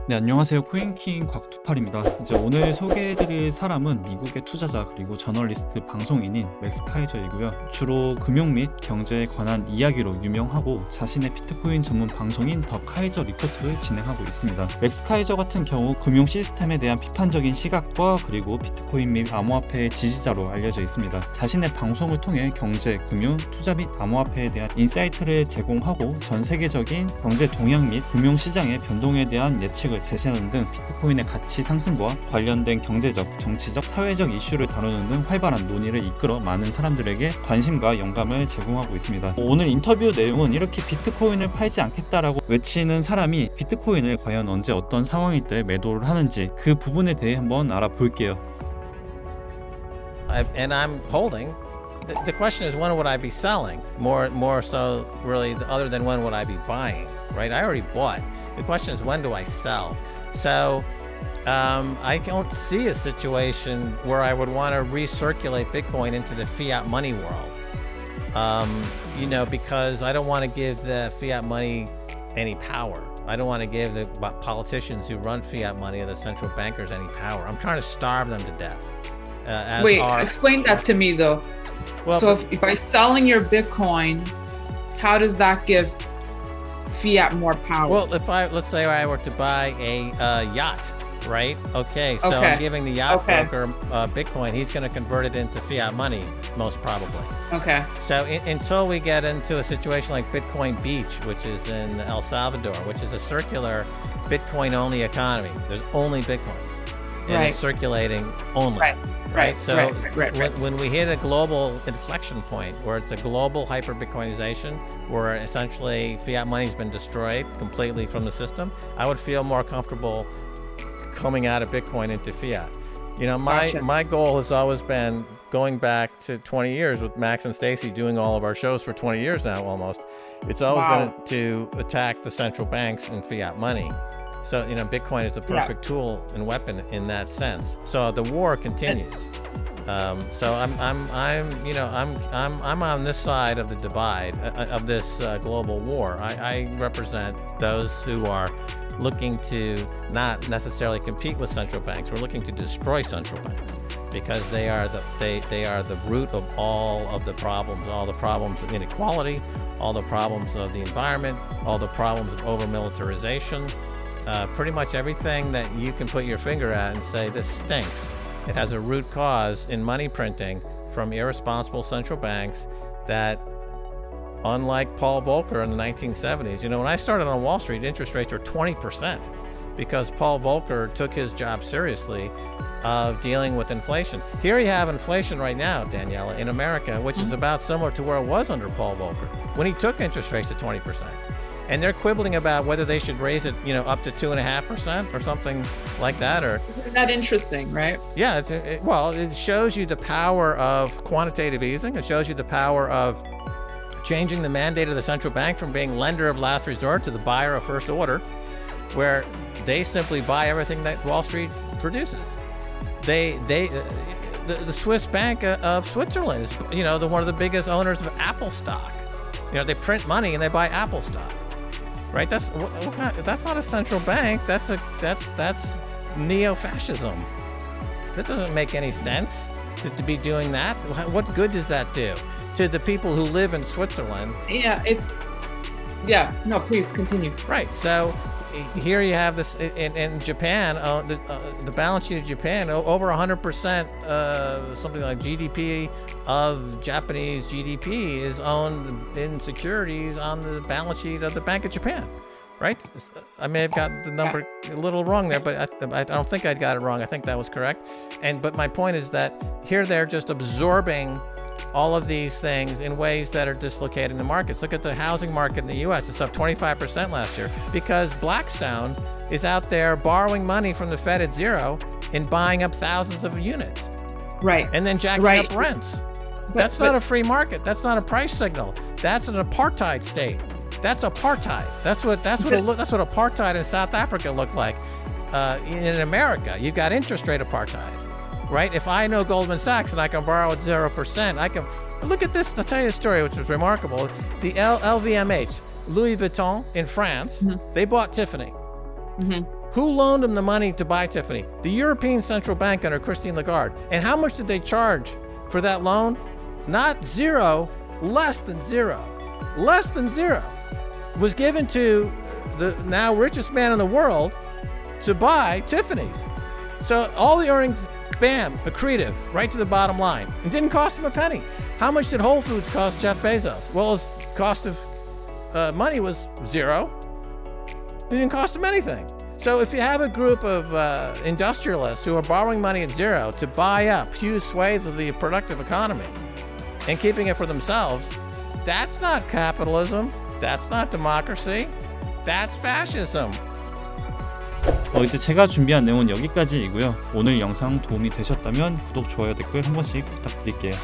네, 안녕하세요. 코인킹 곽투팔입니다. 이제 오늘 소개해드릴 사람은 미국의 투자자 그리고 저널리스트 방송인인 맥스 카이저이고요. 주로 금융 및 경제에 관한 이야기로 유명하고 자신의 비트코인 전문 방송인 더 카이저 리포트를 진행하고 있습니다. 맥스 카이저 같은 경우 금융 시스템에 대한 비판적인 시각과 그리고 비트코인 및 암호화폐의 지지자로 알려져 있습니다. 자신의 방송을 통해 경제, 금융, 투자 및 암호화폐에 대한 인사이트를 제공하고 전 세계적인 경제 동향 및 금융 시장의 변동에 대한 예측을 제시하는 등 비트코인의 가치 상승과 관련된 경제적, 정치적, 사회적 이슈를 다루는 등 활발한 논의를 이끌어 많은 사람들에게 관심과 영감을 제공하고 있습니다. 오늘 인터뷰 내용은 이렇게 비트코인을 팔지 않겠다라고 외치는 사람이 비트코인을 과연 언제 어떤 상황일 때 매도를 하는지 그 부분에 대해 한번 알아볼게요. And I'm holding. The question is, when would I be selling? More so, really, other than when would I be buying? Right? I already bought. The question is, when do I sell? So, I don't see a situation where I would want to recirculate Bitcoin into the fiat money world. Because I don't want to give the fiat money any power. I don't want to give the politicians who run fiat money or the central bankers any power. I'm trying to starve them to death. Wait, explain that to me though. Well, So if by selling your Bitcoin, how does that give fiat more power? well, let's say I were to buy a yacht, right? Okay, so Okay. I'm giving the yacht Okay. broker Bitcoin. He's going to convert it into fiat money, most probably. Okay. So until we get into a situation like Bitcoin Beach, which is in El Salvador, which is a circular Bitcoin-only economy. There's only Bitcoin, and Right. it's circulating only. Right. So Right. when we hit a global inflection point where it's a global hyper-Bitcoinization, where essentially fiat money's been destroyed completely from the system, I would feel more comfortable coming out of Bitcoin into fiat. Gotcha. My goal has always been, going back to 20 years with Max and Stacy doing all of our shows for 20 years now almost, it's always Wow. been to attack the central banks and fiat money. So Bitcoin is the perfect tool and weapon in that sense. So the war continues. So I'm on this side of the divide of this global war. I represent those who are looking to not necessarily compete with central banks. We're looking to destroy central banks because they are the root of all of the problems of inequality, all the problems of the environment, all the problems of over-militarization. Pretty much everything that you can put your finger at and say, this stinks. It has a root cause in money printing from irresponsible central banks that, unlike Paul Volcker in the 1970s, when I started on Wall Street, interest rates were 20% because Paul Volcker took his job seriously of dealing with inflation. Here you have inflation right now, Daniela, in America, which is about similar to where it was under Paul Volcker when he took interest rates to 20%. And they're quibbling about whether they should raise it, up to 2.5% or something like that. Or Isn't that interesting, right? yeah, it shows you the power of quantitative easing. It shows you the power of changing the mandate of the central bank from being lender of last resort to the buyer of first order, where they simply buy everything that Wall Street produces. The Swiss Bank of Switzerland is, one of the biggest owners of Apple stock. They print money and they buy Apple stock. Right? That's not a central bank. That's neo-fascism. That doesn't make any sense to be doing that. What good does that do to the people who live in Switzerland? No, please continue. Right. So here you have this in Japan. The balance sheet of Japan, over 100%, something like GDP of Japanese GDP is owned in securities on the balance sheet of the Bank of Japan. Right? I may have got the number a little wrong there, but I don't think I got it wrong. I think that was correct. But my point is that here they're just absorbing all of these things in ways that are dislocating the markets. Look at the housing market in the U.S. It's up 25% last year because Blackstone is out there borrowing money from the Fed at zero and buying up thousands of units. Right. And then jacking up rents. That's not a free market. That's not a price signal. That's an apartheid state. That's apartheid. That's what apartheid in South Africa looked like. In America, you've got interest rate apartheid. Right? If I know Goldman Sachs and I can borrow at 0%, I can look at this. I'll tell you a story which was remarkable. The LVMH, Louis Vuitton in France, they bought Tiffany. Who loaned them the money to buy Tiffany? The European Central Bank under Christine Lagarde. And how much did they charge for that loan? Not zero, less than zero. Less than zero was given to the now richest man in the world to buy Tiffany's. So all the earnings, bam, accretive, right to the bottom line. It didn't cost him a penny. How much did Whole Foods cost Jeff Bezos? Well, his cost of money was zero. It didn't cost him anything. So if you have a group of industrialists who are borrowing money at zero to buy up huge swathes of the productive economy and keeping it for themselves, that's not capitalism. That's not democracy. That's fascism. 이제 제가 준비한 내용은 여기까지이고요. 오늘 영상 도움이 되셨다면 구독, 좋아요, 댓글 한 번씩 부탁드릴게요.